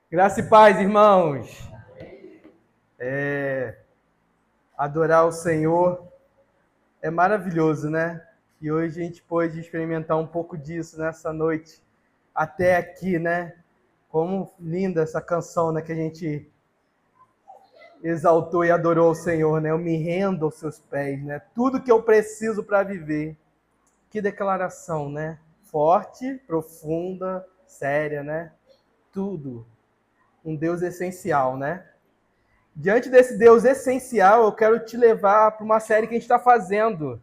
Graça e paz, irmãos. Adorar o Senhor é maravilhoso, né? E hoje a gente pôde experimentar um pouco disso nessa noite, até aqui, né? Como linda essa canção, né? Que a gente exaltou e adorou o Senhor, né? Eu me rendo aos seus pés, né? Tudo que eu preciso para viver. Que declaração, né? Forte, profunda, séria, né? Tudo. Um Deus essencial, né? Diante desse Deus essencial, eu quero te levar para uma série que a gente está fazendo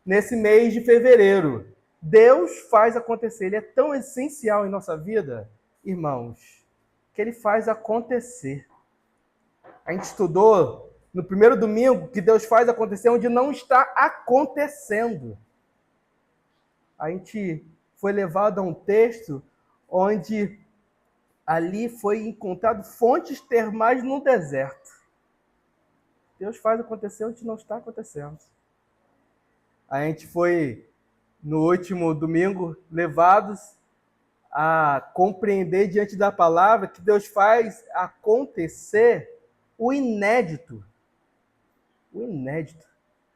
nesse mês de fevereiro. Deus faz acontecer. Ele é tão essencial em nossa vida, irmãos, que ele faz acontecer. A gente estudou no primeiro domingo que Deus faz acontecer onde não está acontecendo. A gente foi levado a um texto onde ali foi encontrado fontes termais no deserto. Deus faz acontecer onde não está acontecendo. A gente foi, no último domingo, levados a compreender diante da palavra que Deus faz acontecer o inédito. O inédito.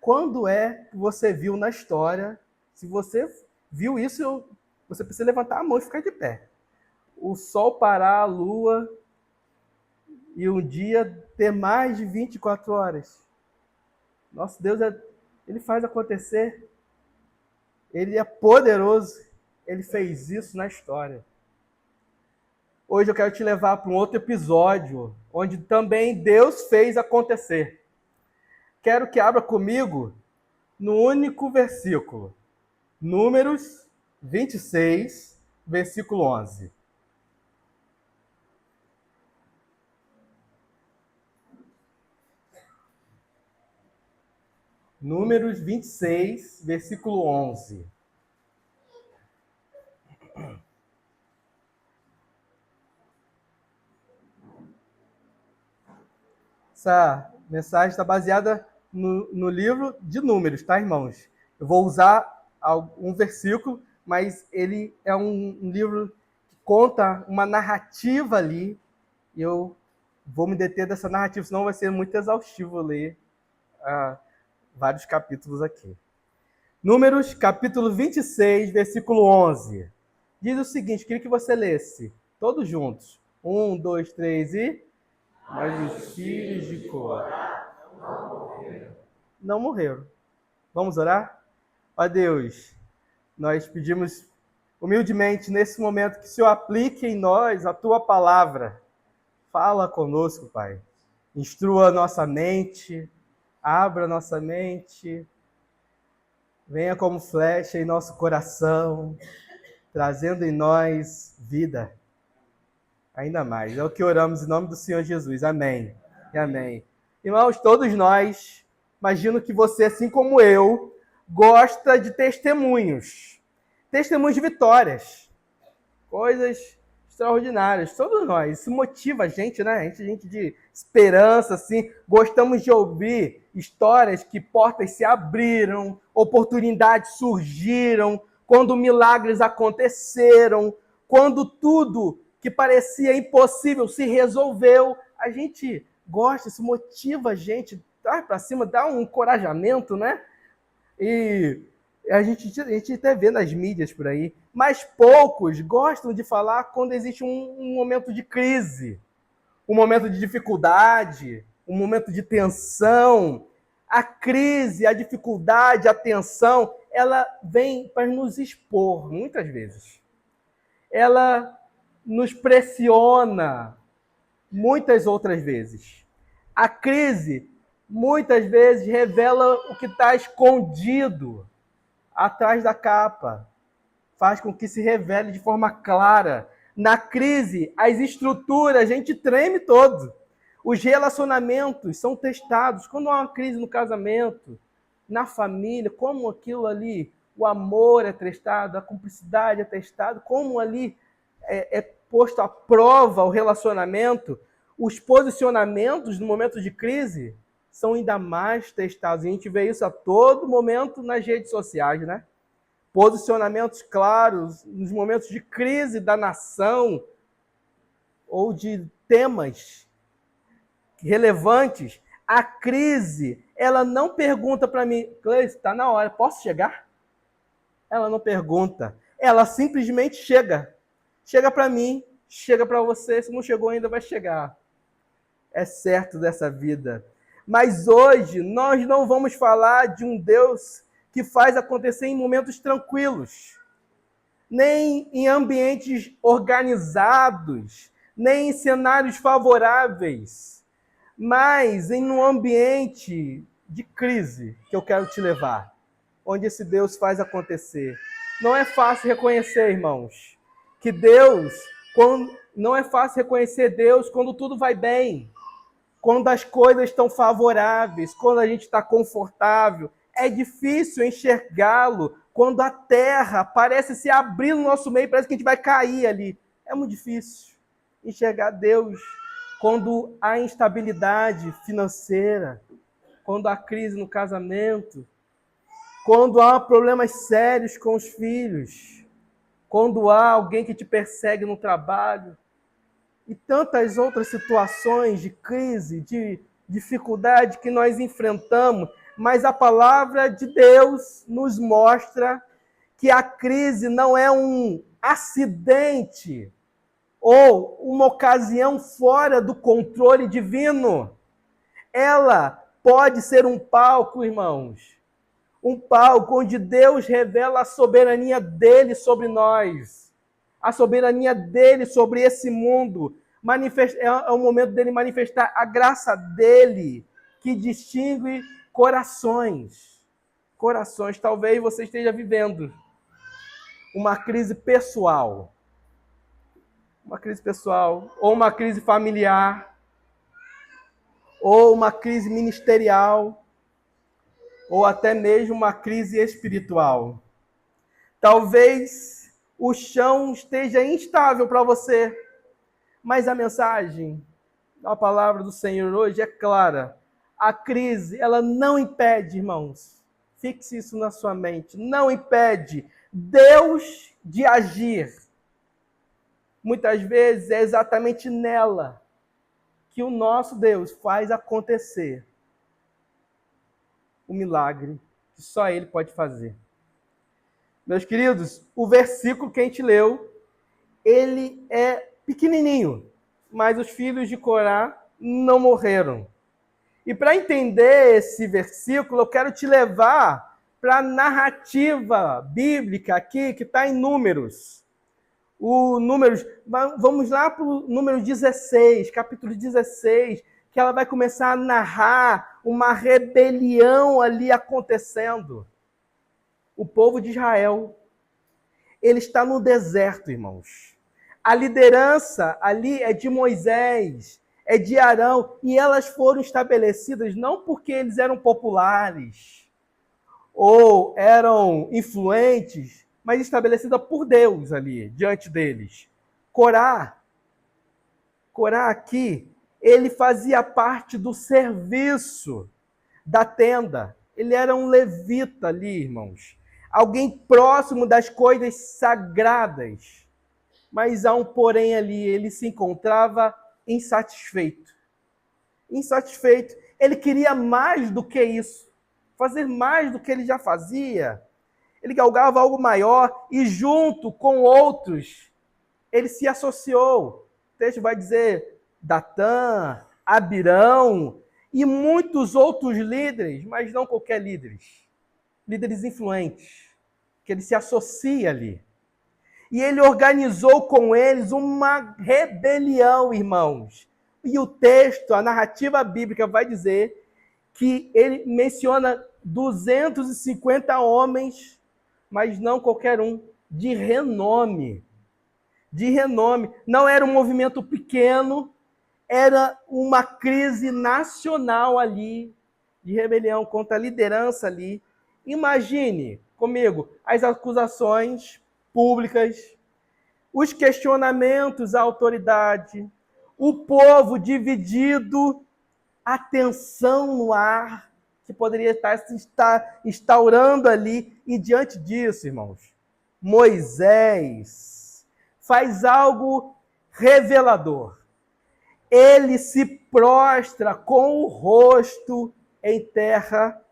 Quando é que você viu na história, se você viu isso, você precisa levantar a mão e ficar de pé. O sol parar, a lua, e um dia ter mais de 24 horas. Nosso Deus, ele faz acontecer. Ele é poderoso. Ele fez isso na história. Hoje eu quero te levar para um outro episódio, onde também Deus fez acontecer. Quero que abra comigo no único versículo. Números 26, versículo 11. Números 26, versículo 11. Essa mensagem está baseada no livro de Números, tá, irmãos? Eu vou usar um versículo, mas ele é um livro que conta uma narrativa ali, e eu vou me deter dessa narrativa, senão vai ser muito exaustivo ler vários capítulos aqui. Números, capítulo 26, versículo 11. Diz o seguinte, queria que você lesse, todos juntos. 1, 2, 3 e... Mas os filhos de Corá não morreram. Vamos orar? Ó Deus, nós pedimos humildemente nesse momento que o Senhor aplique em nós a Tua palavra. Fala conosco, Pai. Instrua a nossa mente, abra a nossa mente, venha como flecha em nosso coração, trazendo em nós vida. Ainda mais. É o que oramos em nome do Senhor Jesus. Amém. E amém. Irmãos, todos nós, imagino que você, assim como eu, gosta de testemunhos. Testemunhos de vitórias. Coisas extraordinárias. Todos nós. Isso motiva a gente, né? A gente de esperança, assim. Gostamos de ouvir histórias que portas se abriram, oportunidades surgiram, quando milagres aconteceram, quando tudo que parecia impossível se resolveu. A gente gosta, isso motiva a gente, tá para cima, dá um encorajamento, né? E a gente até vê nas mídias por aí, mas poucos gostam de falar quando existe um momento de crise, um momento de dificuldade, um momento de tensão. A crise, a dificuldade, a tensão, ela vem para nos expor, muitas vezes. Ela nos pressiona, muitas outras vezes. A crise, muitas vezes, revela o que está escondido atrás da capa. Faz com que se revele de forma clara. Na crise, as estruturas, a gente treme todo. Os relacionamentos são testados. Quando há uma crise no casamento, na família, como aquilo ali, o amor é testado, a cumplicidade é testado, como ali é posto à prova o relacionamento, os posicionamentos no momento de crise são ainda mais testados. E a gente vê isso a todo momento nas redes sociais, né? Posicionamentos claros nos momentos de crise da nação. ou de temas relevantes, a crise, ela não pergunta para mim, Cleiton, está na hora, posso chegar? Ela não pergunta, ela simplesmente chega. Chega para mim, chega para você, se não chegou ainda, vai chegar. É certo dessa vida. Mas hoje nós não vamos falar de um Deus que faz acontecer em momentos tranquilos, nem em ambientes organizados, nem em cenários favoráveis, mas em um ambiente de crise que eu quero te levar, onde esse Deus faz acontecer. Não é fácil reconhecer, irmãos, que Deus, não é fácil reconhecer Deus quando tudo vai bem, quando as coisas estão favoráveis, quando a gente está confortável. É difícil enxergá-lo quando a terra parece se abrir no nosso meio, parece que a gente vai cair ali. É muito difícil enxergar Deus quando há instabilidade financeira, quando há crise no casamento, quando há problemas sérios com os filhos, quando há alguém que te persegue no trabalho, e tantas outras situações de crise, de dificuldade que nós enfrentamos, mas a palavra de Deus nos mostra que a crise não é um acidente ou uma ocasião fora do controle divino. Ela pode ser um palco, irmãos, um palco onde Deus revela a soberania dele sobre nós, a soberania dele sobre esse mundo. É o momento dele manifestar a graça dele, que distingue corações. Corações. Talvez você esteja vivendo uma crise pessoal, ou uma crise familiar, ou uma crise ministerial, ou até mesmo uma crise espiritual. Talvez o chão esteja instável para você, mas a mensagem, a palavra do Senhor hoje é clara. A crise, ela não impede, irmãos, fixe isso na sua mente, não impede Deus de agir. Muitas vezes é exatamente nela que o nosso Deus faz acontecer o milagre que só Ele pode fazer. Meus queridos, o versículo que a gente leu, ele é pequenininho, mas os filhos de Corá não morreram. E para entender esse versículo, eu quero te levar para a narrativa bíblica aqui, que está em Números. Vamos lá para o número 16, capítulo 16, que ela vai começar a narrar uma rebelião ali acontecendo. O povo de Israel, ele está no deserto, irmãos. A liderança ali é de Moisés, é de Arão, e elas foram estabelecidas não porque eles eram populares ou eram influentes, mas estabelecida por Deus ali, diante deles. Corá aqui, ele fazia parte do serviço da tenda. Ele era um levita ali, irmãos. Alguém próximo das coisas sagradas. Mas há um porém ali, ele se encontrava insatisfeito. Insatisfeito. Ele queria mais do que isso. Fazer mais do que ele já fazia. Ele galgava algo maior e junto com outros, ele se associou. O texto vai dizer Datã, Abirão e muitos outros líderes, mas não qualquer líderes. Líderes influentes, que ele se associa ali. E ele organizou com eles uma rebelião, irmãos. E o texto, a narrativa bíblica vai dizer que ele menciona 250 homens, mas não qualquer um, de renome. De renome. Não era um movimento pequeno, era uma crise nacional ali, de rebelião contra a liderança ali. Imagine comigo as acusações públicas, os questionamentos à autoridade, o povo dividido, a tensão no ar que poderia estar instaurando ali. E diante disso, irmãos, Moisés faz algo revelador. Ele se prostra com o rosto em terra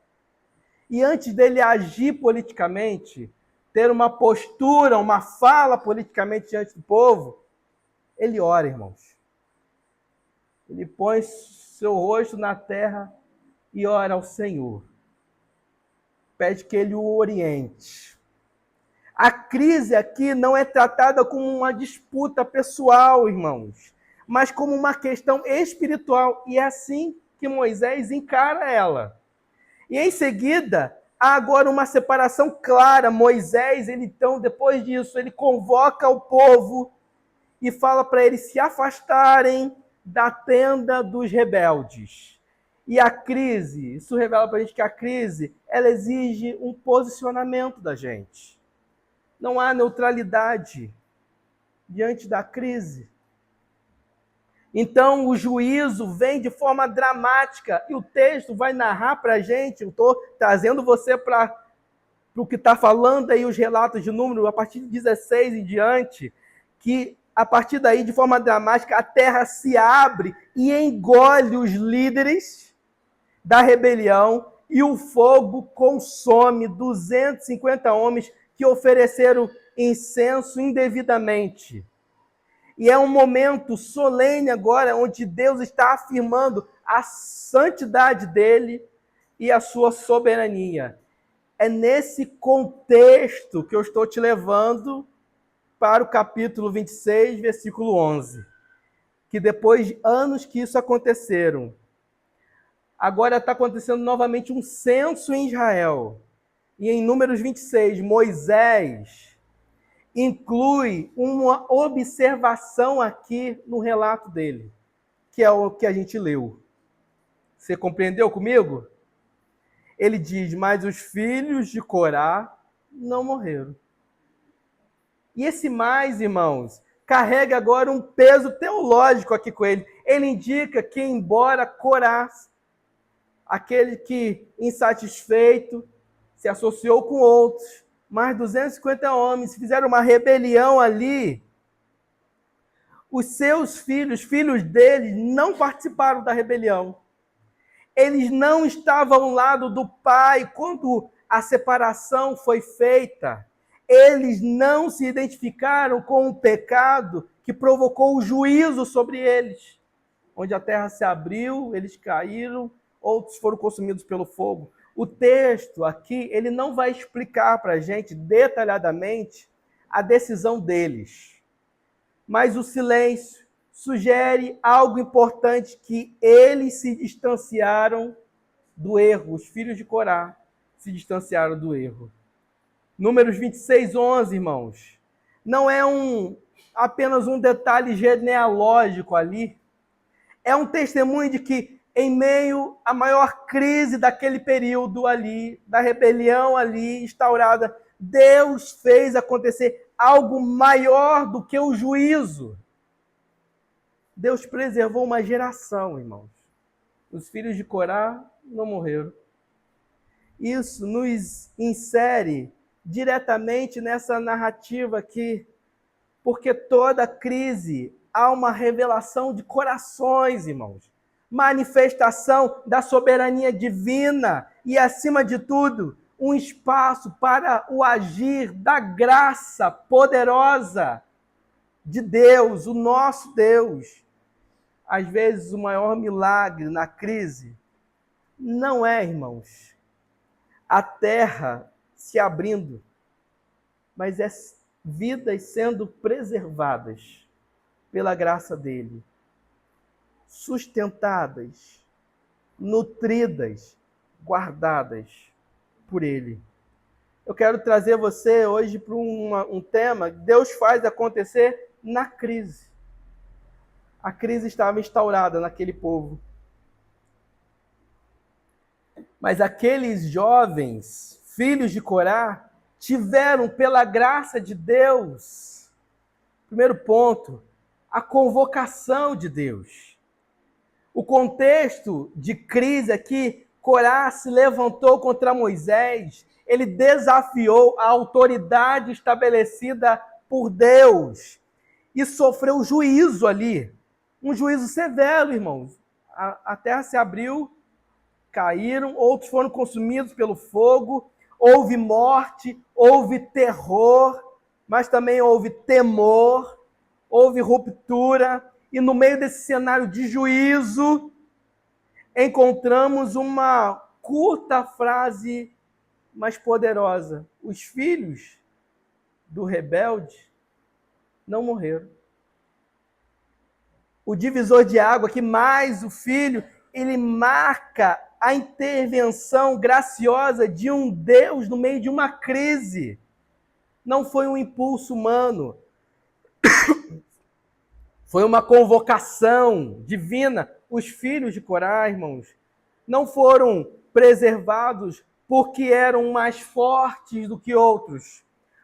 e antes dele agir politicamente, ter uma postura, uma fala politicamente diante do povo, ele ora, irmãos. Ele põe seu rosto na terra e ora ao Senhor. Pede que ele o oriente. A crise aqui não é tratada como uma disputa pessoal, irmãos, mas como uma questão espiritual. E é assim que Moisés encara ela. E em seguida, há agora uma separação clara. Moisés, ele, então, depois disso, ele convoca o povo e fala para eles se afastarem da tenda dos rebeldes. E a crise, isso revela para a gente que a crise, ela exige um posicionamento da gente. Não há neutralidade diante da crise. Então, o juízo vem de forma dramática e o texto vai narrar para a gente, eu estou trazendo você para o que está falando aí os relatos de número, a partir de 16 em diante, que a partir daí, de forma dramática, a terra se abre e engole os líderes da rebelião e o fogo consome 250 homens que ofereceram incenso indevidamente. E é um momento solene agora, onde Deus está afirmando a santidade dele e a sua soberania. É nesse contexto que eu estou te levando para o capítulo 26, versículo 11. Que depois de anos que isso aconteceram, agora está acontecendo novamente um censo em Israel. E em Números 26, Moisés inclui uma observação aqui no relato dele, que é o que a gente leu. Você compreendeu comigo? Ele diz, mas os filhos de Corá não morreram. E esse mais, irmãos, carrega agora um peso teológico aqui com ele. Ele indica que, embora Corá, aquele que, insatisfeito, se associou com outros, mais 250 homens fizeram uma rebelião ali, os seus filhos, filhos deles, não participaram da rebelião. Eles não estavam ao lado do pai quando a separação foi feita. Eles não se identificaram com o pecado que provocou o juízo sobre eles. Onde a terra se abriu, eles caíram, outros foram consumidos pelo fogo. O texto aqui, ele não vai explicar para a gente detalhadamente a decisão deles. Mas o silêncio sugere algo importante, que eles se distanciaram do erro. Os filhos de Corá se distanciaram do erro. Números 26, 11, irmãos. Não é apenas um detalhe genealógico ali. É um testemunho de que, em meio à maior crise daquele período ali, da rebelião ali instaurada, Deus fez acontecer algo maior do que o juízo. Deus preservou uma geração, irmãos. Os filhos de Corá não morreram. Isso nos insere diretamente nessa narrativa aqui, porque toda crise há uma revelação de corações, irmãos. Manifestação da soberania divina e, acima de tudo, um espaço para o agir da graça poderosa de Deus, o nosso Deus. Às vezes, o maior milagre na crise não é, irmãos, a terra se abrindo, mas é vidas sendo preservadas pela graça dele, sustentadas, nutridas, guardadas por ele. Eu quero trazer você hoje para um tema que Deus faz acontecer na crise. A crise estava instaurada naquele povo. Mas aqueles jovens, filhos de Corá, tiveram, pela graça de Deus, primeiro ponto, a convocação de Deus. O contexto de crise aqui, Corá se levantou contra Moisés, ele desafiou a autoridade estabelecida por Deus. e sofreu juízo ali. Um juízo severo, irmãos. A terra se abriu, caíram, outros foram consumidos pelo fogo, houve morte, houve terror, mas também houve temor, houve ruptura, e no meio desse cenário de juízo, encontramos uma curta frase, mas poderosa. Os filhos do rebelde não morreram. O divisor de água, que mais o filho, ele marca a intervenção graciosa de um Deus no meio de uma crise. Não foi um impulso humano. Foi uma convocação divina. Os filhos de Corá, irmãos, não foram preservados porque eram mais fortes do que outros,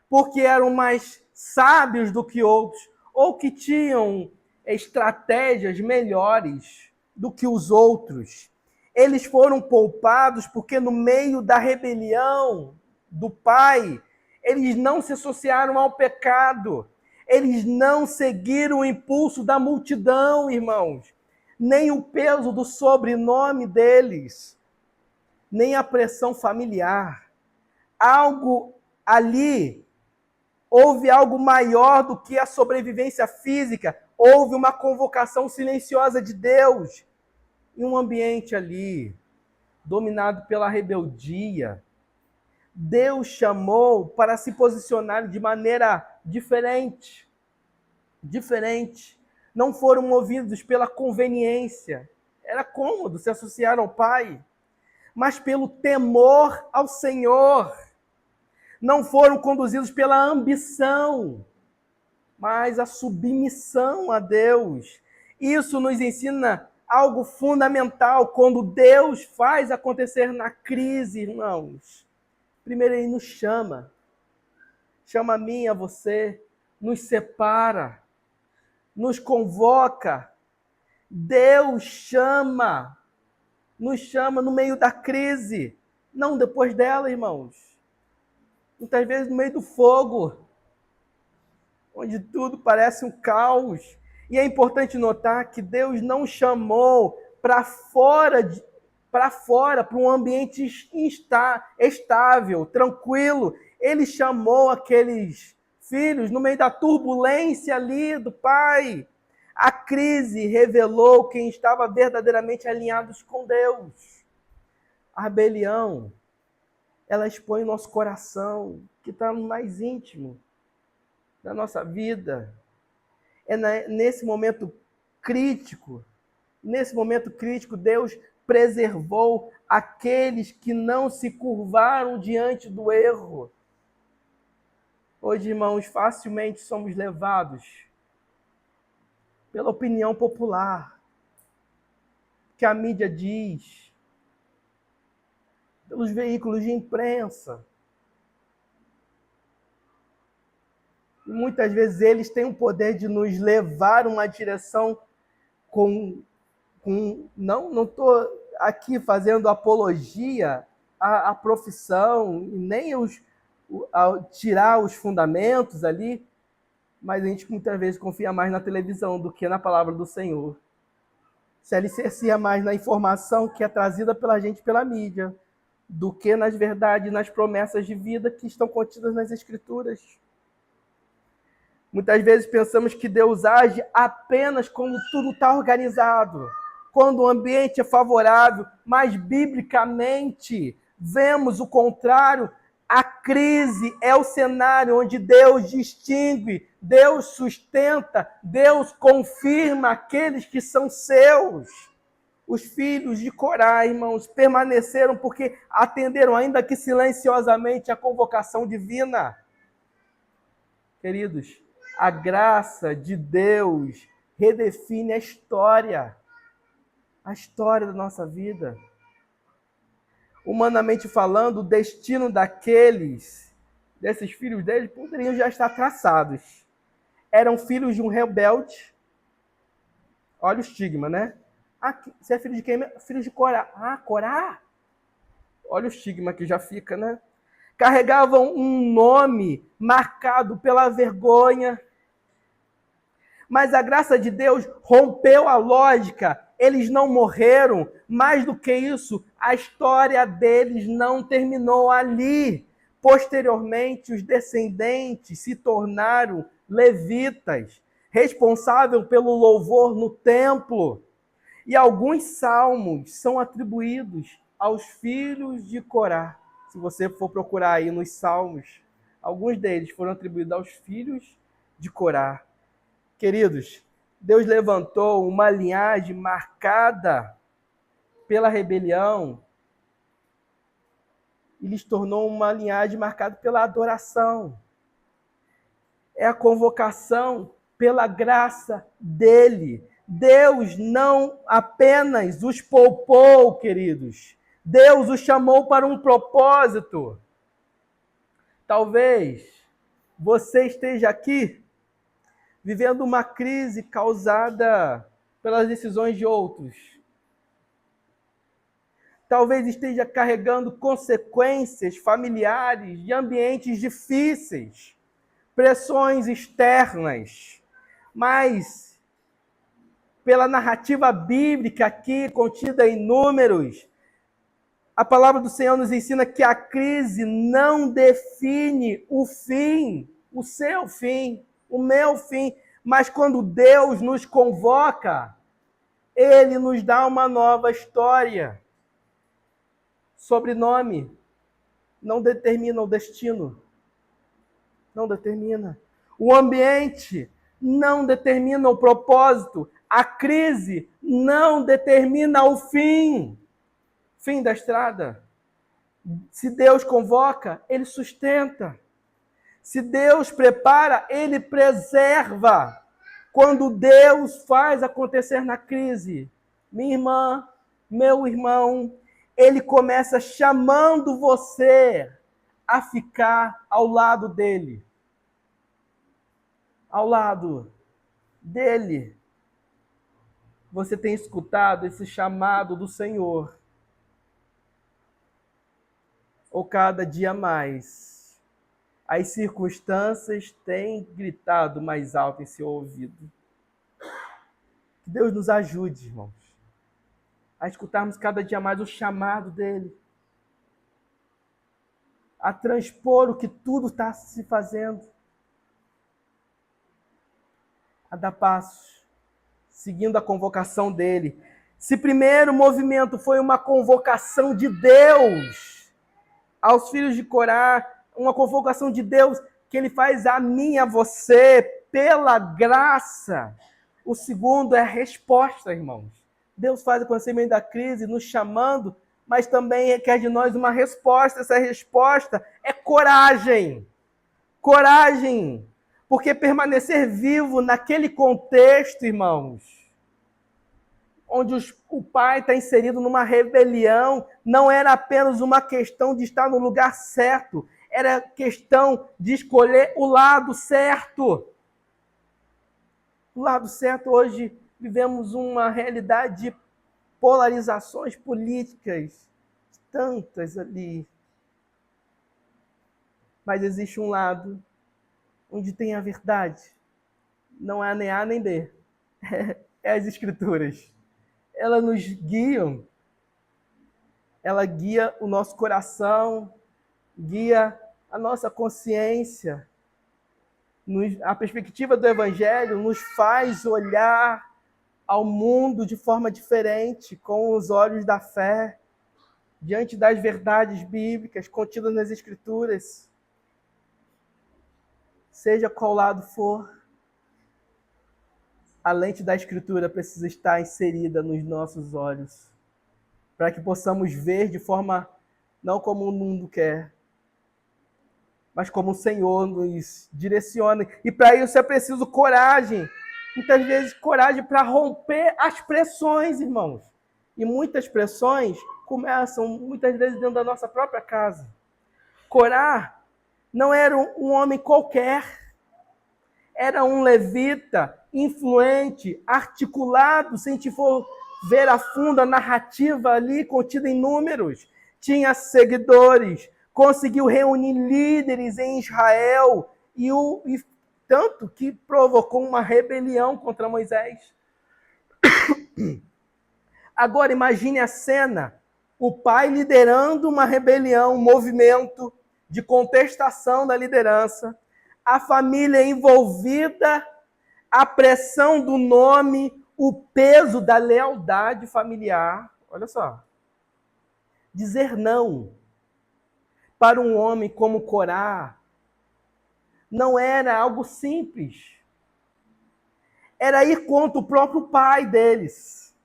porque eram mais sábios do que outros, ou que tinham estratégias melhores do que os outros. Eles foram poupados porque no meio da rebelião do pai, eles não se associaram ao pecado. Eles não seguiram o impulso da multidão, irmãos, nem o peso do sobrenome deles, nem a pressão familiar. Algo ali, houve algo maior do que a sobrevivência física, houve uma convocação silenciosa de Deus em um ambiente ali, dominado pela rebeldia. Deus chamou para se posicionar de maneira diferente. Não foram movidos pela conveniência. Era cômodo se associar ao Pai, mas pelo temor ao Senhor. Não foram conduzidos pela ambição, mas a submissão a Deus. Isso nos ensina algo fundamental quando Deus faz acontecer na crise, irmãos. Primeiro, Ele nos chama a mim, a você, nos separa, nos convoca. Deus nos chama no meio da crise, não depois dela, irmãos. Muitas vezes no meio do fogo, onde tudo parece um caos. E é importante notar que Deus não chamou para fora, para um ambiente estável, tranquilo. Ele chamou aqueles filhos no meio da turbulência ali do pai. A crise revelou quem estava verdadeiramente alinhados com Deus. A rebelião, ela expõe o nosso coração, que está no mais íntimo da nossa vida. É nesse momento crítico, Deus preservou aqueles que não se curvaram diante do erro. Hoje, irmãos, facilmente somos levados pela opinião popular, que a mídia diz, pelos veículos de imprensa. E muitas vezes eles têm o poder de nos levar uma direção não estou aqui fazendo apologia à profissão, nem tirar os fundamentos ali, mas a gente muitas vezes confia mais na televisão do que na palavra do Senhor. Se alicercia mais na informação que é trazida pela gente pela mídia, do que nas verdades, nas promessas de vida que estão contidas nas Escrituras. Muitas vezes pensamos que Deus age apenas quando tudo está organizado, quando o ambiente é favorável, mas biblicamente vemos o contrário. A crise é o cenário onde Deus distingue, Deus sustenta, Deus confirma aqueles que são seus. Os filhos de Corá, irmãos, permaneceram porque atenderam, ainda que silenciosamente, a convocação divina. Queridos, a graça de Deus redefine a história da nossa vida. Humanamente falando, o destino desses filhos dele, poderiam já estar traçados. Eram filhos de um rebelde. Olha o estigma, né? Ah, você é filho de quem? Filho de Corá. Ah, Corá? Olha o estigma que já fica, né? Carregavam um nome marcado pela vergonha, Mas a graça de Deus rompeu a lógica. Eles não morreram. Mais do que isso, a história deles não terminou ali. Posteriormente, os descendentes se tornaram levitas, responsáveis pelo louvor no templo. E alguns salmos são atribuídos aos filhos de Corá. Se você for procurar aí nos salmos, alguns deles foram atribuídos aos filhos de Corá. Queridos, Deus levantou uma linhagem marcada pela rebelião e lhes tornou uma linhagem marcada pela adoração. É a convocação pela graça dele. Deus não apenas os poupou, queridos. Deus os chamou para um propósito. Talvez você esteja aqui vivendo uma crise causada pelas decisões de outros. Talvez esteja carregando consequências familiares de ambientes difíceis, pressões externas, mas pela narrativa bíblica aqui contida em Números, a palavra do Senhor nos ensina que a crise não define o fim, o seu fim, o meu fim, mas quando Deus nos convoca, Ele nos dá uma nova história. Sobrenome não determina o destino. Não determina. O ambiente não determina o propósito. A crise não determina o fim. Fim da estrada. Se Deus convoca, Ele sustenta. Se Deus prepara, Ele preserva. Quando Deus faz acontecer na crise, minha irmã, meu irmão, Ele começa chamando você a ficar ao lado dele. Ao lado dele. Você tem escutado esse chamado do Senhor? Ou cada dia mais, as circunstâncias têm gritado mais alto em seu ouvido? Que Deus nos ajude, irmãos, a escutarmos cada dia mais o chamado dele, a transpor o que tudo está se fazendo, a dar passos, seguindo a convocação dele. Se primeiro movimento foi uma convocação de Deus aos filhos de Corá, uma convocação de Deus que ele faz a mim e a você pela graça. O segundo é a resposta, irmãos. Deus faz acontecer no meio da crise, nos chamando, mas também requer de nós uma resposta. Essa resposta é coragem. Coragem. Porque permanecer vivo naquele contexto, irmãos, onde o pai está inserido numa rebelião, não era apenas uma questão de estar no lugar certo, era questão de escolher o lado certo. O lado certo, hoje vivemos uma realidade de polarizações políticas, tantas ali. Mas existe um lado onde tem a verdade. Não é nem A nem B. É as Escrituras. Elas nos guiam. Ela guia o nosso coração, guia a nossa consciência. A perspectiva do Evangelho nos faz olhar ao mundo de forma diferente, com os olhos da fé, diante das verdades bíblicas contidas nas Escrituras. Seja qual lado for, a lente da Escritura precisa estar inserida nos nossos olhos, para que possamos ver de forma não como o mundo quer, mas como o Senhor nos direciona. E para isso é preciso coragem. Muitas vezes coragem para romper as pressões, irmãos. E muitas pressões começam, muitas vezes, dentro da nossa própria casa. Corá não era um homem qualquer. Era um levita influente, articulado, se a gente for ver a fundo a narrativa ali contida em Números. Tinha seguidores, conseguiu reunir líderes em Israel e tanto que provocou uma rebelião contra Moisés. Agora imagine a cena, o pai liderando uma rebelião, um movimento de contestação da liderança, a família envolvida, a pressão do nome, o peso da lealdade familiar. Olha só. Dizer não para um homem como Corá não era algo simples. Era ir contra o próprio pai deles.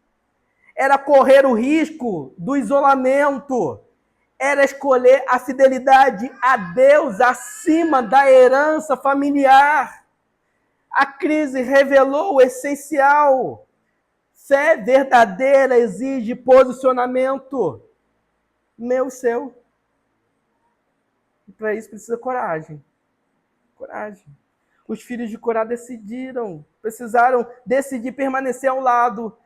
Era correr o risco do isolamento. Era escolher a fidelidade a Deus acima da herança familiar. A crise revelou o essencial. Fé verdadeira exige posicionamento. Meu e seu. E para isso precisa coragem. Coragem. Os filhos de Corá precisaram decidir permanecer ao lado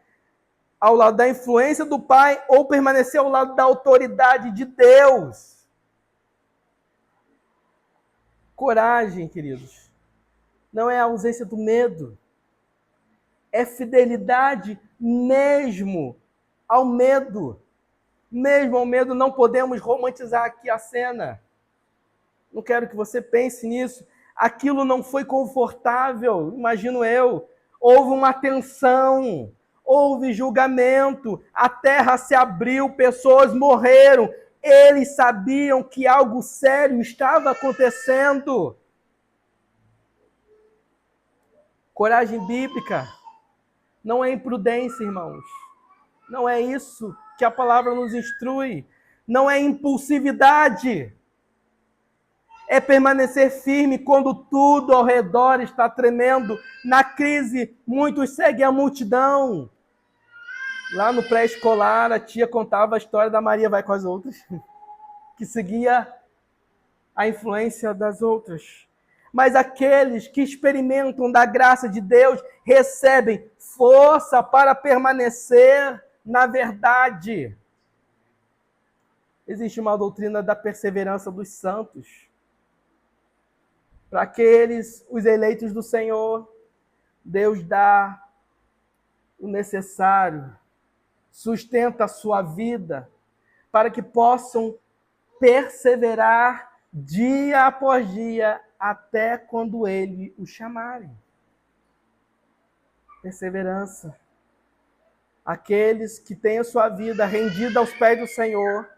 da influência do pai ou permanecer ao lado da autoridade de Deus. Coragem, queridos, não é a ausência do medo, é fidelidade mesmo ao medo. Mesmo ao medo, não podemos romantizar aqui a cena. Não quero que você pense nisso. Aquilo não foi confortável, imagino eu. Houve uma tensão, houve julgamento, a terra se abriu, pessoas morreram. Eles sabiam que algo sério estava acontecendo. Coragem bíblica não é imprudência, irmãos. Não é isso que a palavra nos instrui. Não é impulsividade. É permanecer firme quando tudo ao redor está tremendo. Na crise, muitos seguem a multidão. Lá no pré-escolar, a tia contava a história da Maria vai com as outras, que seguia a influência das outras. Mas aqueles que experimentam da graça de Deus recebem força para permanecer na verdade. Existe uma doutrina da perseverança dos santos. Para aqueles, os eleitos do Senhor, Deus dá o necessário, sustenta a sua vida, para que possam perseverar dia após dia, até quando Ele os chamarem. Perseverança. Aqueles que têm a sua vida rendida aos pés do Senhor,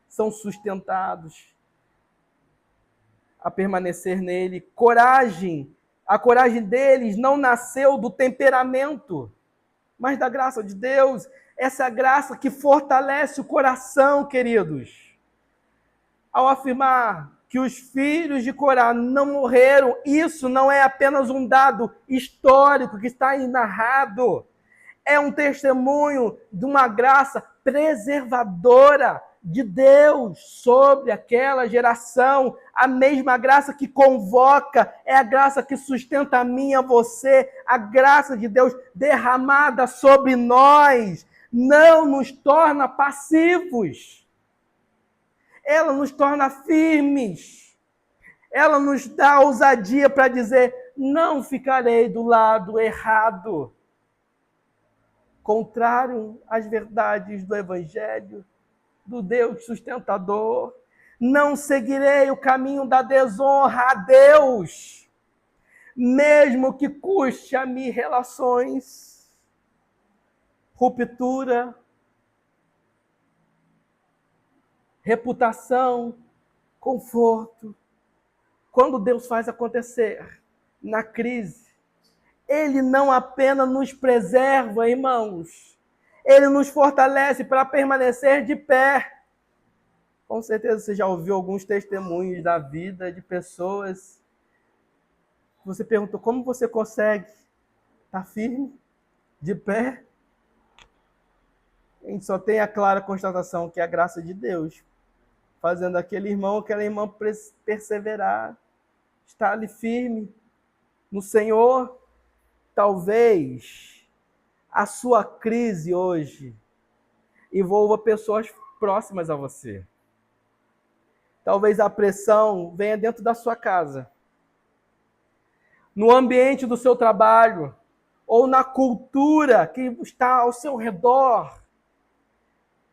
são sustentados a permanecer nele. Coragem. A coragem deles não nasceu do temperamento, mas da graça de Deus. Essa graça que fortalece o coração, queridos. Ao afirmar que os filhos de Corá não morreram, isso não é apenas um dado histórico que está aí narrado. É um testemunho de uma graça preservadora de Deus sobre aquela geração. A mesma graça que convoca, é a graça que sustenta a mim e a você. A graça de Deus derramada sobre nós não nos torna passivos. Ela nos torna firmes. Ela nos dá ousadia para dizer, não ficarei do lado errado. Contrário às verdades do Evangelho, do Deus sustentador. Não seguirei o caminho da desonra a Deus, mesmo que custe a mim relações, ruptura, reputação, conforto. Quando Deus faz acontecer na crise, Ele não apenas nos preserva, irmãos, Ele nos fortalece para permanecer de pé. Com certeza você já ouviu alguns testemunhos da vida de pessoas. Você perguntou, como você consegue estar firme, de pé? A gente só tem a clara constatação que é a graça de Deus, fazendo aquele irmão, aquela irmã perseverar, estar ali firme no Senhor. Talvez a sua crise hoje envolva pessoas próximas a você. Talvez a pressão venha dentro da sua casa. no ambiente do seu trabalho, ou na cultura que está ao seu redor.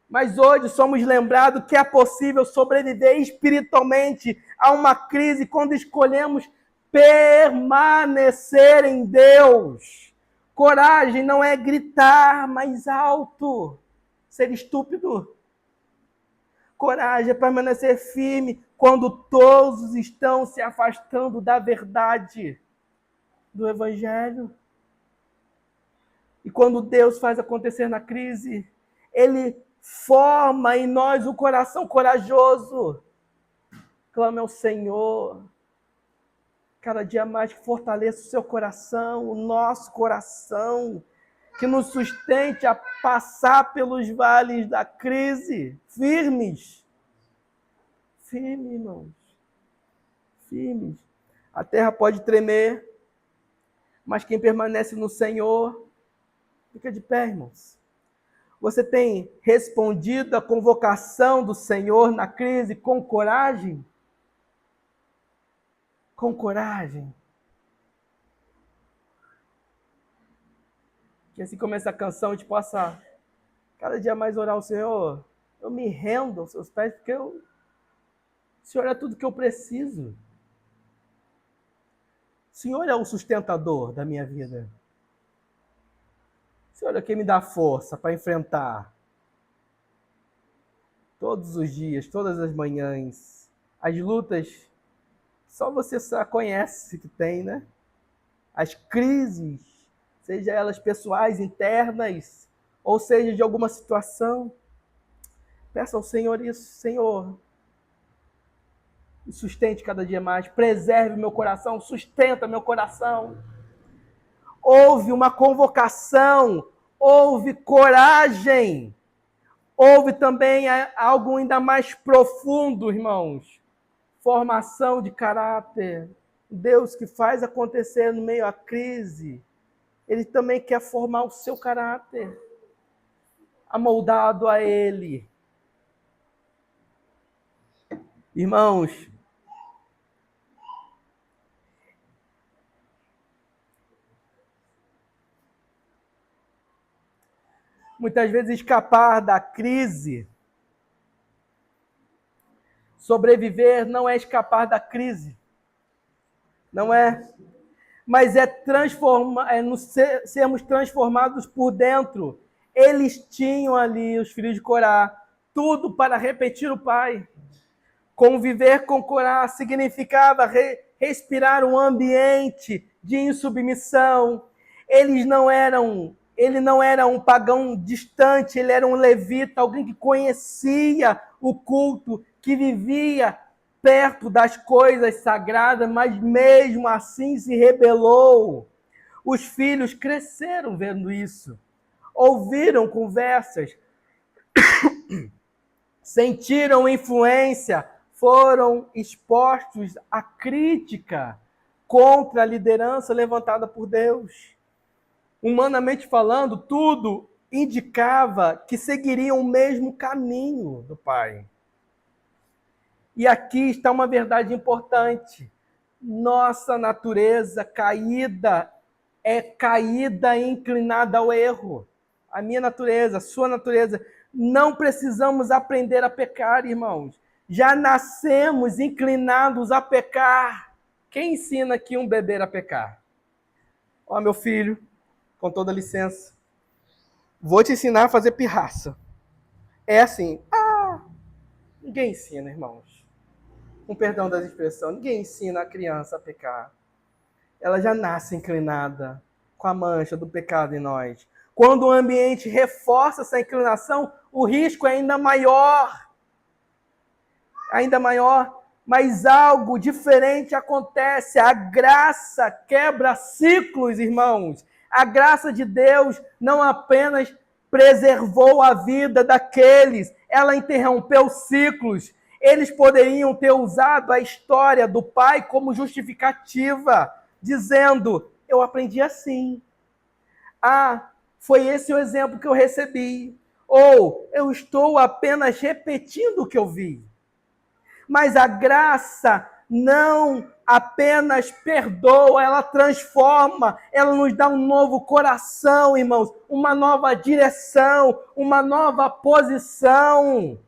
Mas hoje somos lembrados que é possível sobreviver espiritualmente a uma crise quando escolhemos permanecer em Deus. Coragem não é gritar mais alto, ser estúpido. Coragem é permanecer firme quando todos estão se afastando da verdade do Evangelho. E quando Deus faz acontecer na crise, Ele forma em nós o coração corajoso. Clame ao Senhor. Cada dia mais que fortaleça o seu coração, o nosso coração, que nos sustente a passar pelos vales da crise, firmes. Firmes, irmãos. Firmes. A terra pode tremer, mas quem permanece no Senhor fica de pé, irmãos. Você tem respondido à convocação do Senhor na crise com coragem? Com coragem. Que assim como essa canção a gente possa cada dia mais orar ao Senhor. Eu me rendo aos seus pés porque o Senhor é tudo que eu preciso. O Senhor é o sustentador da minha vida. O Senhor é quem me dá força para enfrentar todos os dias, todas as manhãs, as lutas. Só você só conhece que tem, né? As crises, seja elas pessoais, internas, ou seja de alguma situação. Peça ao Senhor isso, Senhor, me sustente cada dia mais, preserve meu coração, sustenta meu coração. Houve uma convocação, houve coragem, houve também algo ainda mais profundo, irmãos, formação de caráter. Deus que faz acontecer no meio à crise, Ele também quer formar o seu caráter, amoldado a Ele. Irmãos, muitas vezes escapar da crise, sobreviver não é escapar da crise, não é, mas é sermos transformados por dentro. Eles tinham ali, os filhos de Corá, tudo para repetir o pai. Conviver com Corá significava respirar um ambiente de insubmissão. Ele não era um pagão distante, ele era um levita, alguém que conhecia o culto, que vivia perto das coisas sagradas, mas mesmo assim se rebelou. Os filhos cresceram vendo isso, ouviram conversas, sentiram influência, foram expostos à crítica contra a liderança levantada por Deus. Humanamente falando, tudo indicava que seguiriam o mesmo caminho do Pai. E aqui está uma verdade importante. Nossa natureza caída é caída e inclinada ao erro. A minha natureza, a sua natureza. Não precisamos aprender a pecar, irmãos. Já nascemos inclinados a pecar. Quem ensina aqui um bebê a pecar? Ó, meu filho, com toda licença, vou te ensinar a fazer pirraça. É assim, ninguém ensina, irmãos. Com perdão das expressões, ninguém ensina a criança a pecar. Ela já nasce inclinada com a mancha do pecado em nós. Quando o ambiente reforça essa inclinação, o risco é ainda maior. Ainda maior, mas algo diferente acontece. A graça quebra ciclos, irmãos. A graça de Deus não apenas preservou a vida daqueles, ela interrompeu ciclos. Eles poderiam ter usado a história do pai como justificativa, dizendo, eu aprendi assim. Foi esse o exemplo que eu recebi. Ou, eu estou apenas repetindo o que eu vi. Mas a graça não apenas perdoa, ela transforma, ela nos dá um novo coração, irmãos, uma nova direção, uma nova posição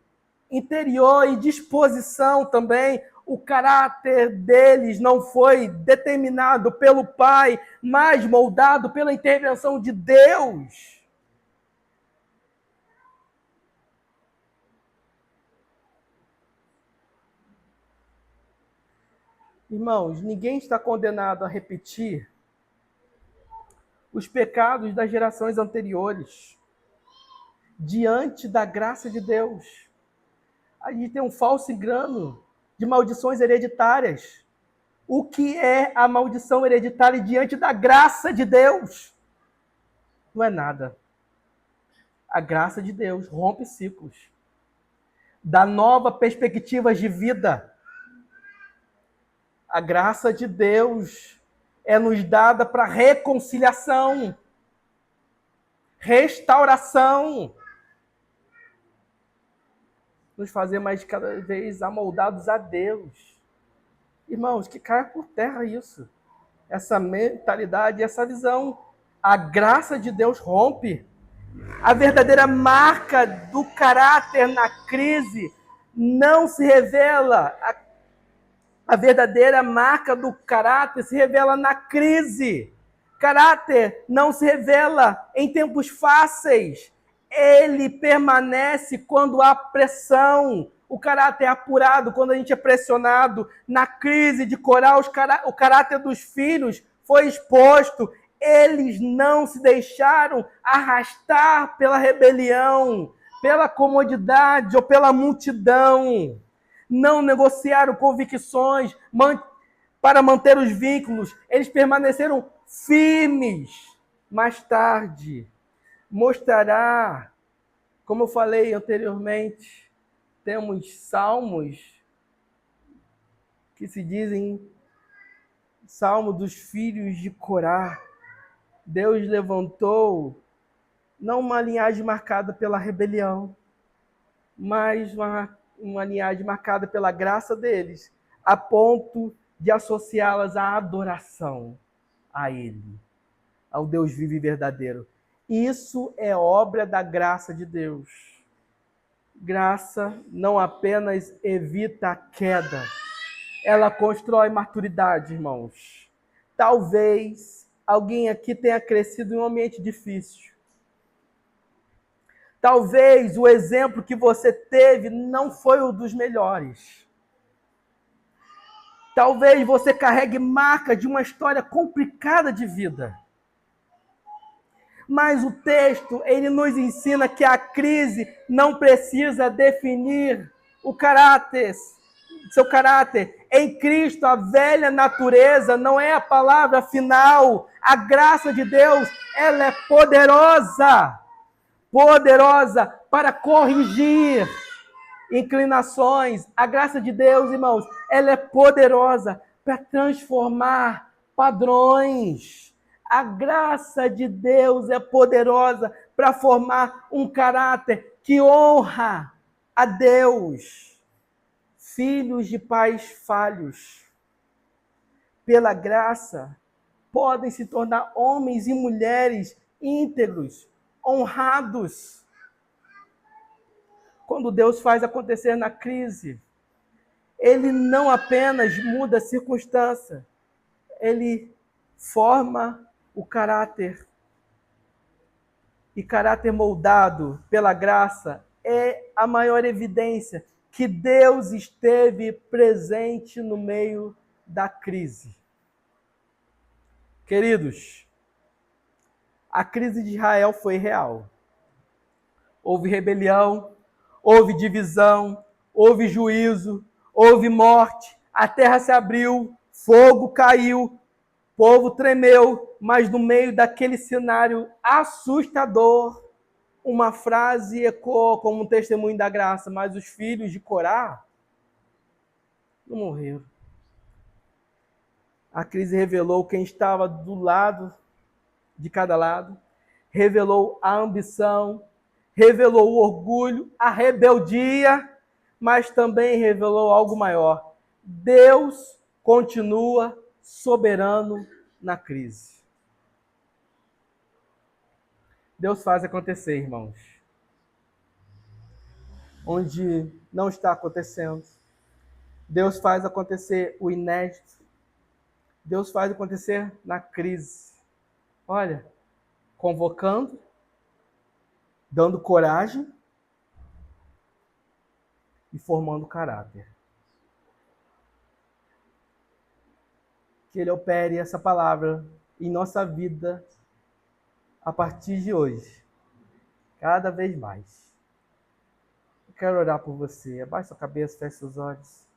interior e disposição também. O caráter deles não foi determinado pelo Pai, mas moldado pela intervenção de Deus. Irmãos, ninguém está condenado a repetir os pecados das gerações anteriores diante da graça de Deus. A gente tem um falso engano de maldições hereditárias. O que é a maldição hereditária diante da graça de Deus? Não é nada. A graça de Deus rompe ciclos, dá novas perspectivas de vida. A graça de Deus é nos dada para reconciliação, restauração, nos fazer mais cada vez amoldados a Deus. Irmãos, que caia por terra isso, essa mentalidade, essa visão. A graça de Deus rompe. A verdadeira marca do caráter na crise não se revela. A verdadeira marca do caráter se revela na crise. Caráter não se revela em tempos fáceis. Ele permanece quando há pressão. O caráter é apurado quando a gente é pressionado. Na crise de Corá, o caráter dos filhos foi exposto. Eles não se deixaram arrastar pela rebelião, pela comodidade ou pela multidão. Não negociaram convicções para manter os vínculos. Eles permaneceram firmes. Mais tarde, mostrará, como eu falei anteriormente, temos salmos que se dizem salmo dos filhos de Corá. Deus levantou não uma linhagem marcada pela rebelião, mas uma linhagem marcada pela graça deles, a ponto de associá-las à adoração a Ele, ao Deus vivo e verdadeiro. Isso é obra da graça de Deus. Graça não apenas evita a queda, ela constrói maturidade, irmãos. Talvez alguém aqui tenha crescido em um ambiente difícil. Talvez o exemplo que você teve não foi o dos melhores. Talvez você carregue marca de uma história complicada de vida. Mas o texto, ele nos ensina que a crise não precisa definir o caráter, seu caráter. Em Cristo, a velha natureza não é a palavra final. A graça de Deus, ela é poderosa. Poderosa para corrigir inclinações. A graça de Deus, irmãos, ela é poderosa para transformar padrões. A graça de Deus é poderosa para formar um caráter que honra a Deus. Filhos de pais falhos, pela graça, podem se tornar homens e mulheres íntegros, honrados. Quando Deus faz acontecer na crise, Ele não apenas muda a circunstância, Ele forma o caráter. E caráter moldado pela graça é a maior evidência que Deus esteve presente no meio da crise. Queridos, a crise de Israel foi real. Houve rebelião, houve divisão, houve juízo, houve morte, a terra se abriu, fogo caiu, o povo tremeu, mas no meio daquele cenário assustador, uma frase ecoou como um testemunho da graça, mas os filhos de Corá não morreram. A crise revelou quem estava do lado, de cada lado, revelou a ambição, revelou o orgulho, a rebeldia, mas também revelou algo maior. Deus continua soberano na crise. Deus faz acontecer, irmãos. Onde não está acontecendo. Deus faz acontecer o inédito. Deus faz acontecer na crise. Olha, convocando, dando coragem e formando caráter. Que Ele opere essa palavra em nossa vida a partir de hoje, cada vez mais. Eu quero orar por você. Abaixe sua cabeça, feche seus olhos.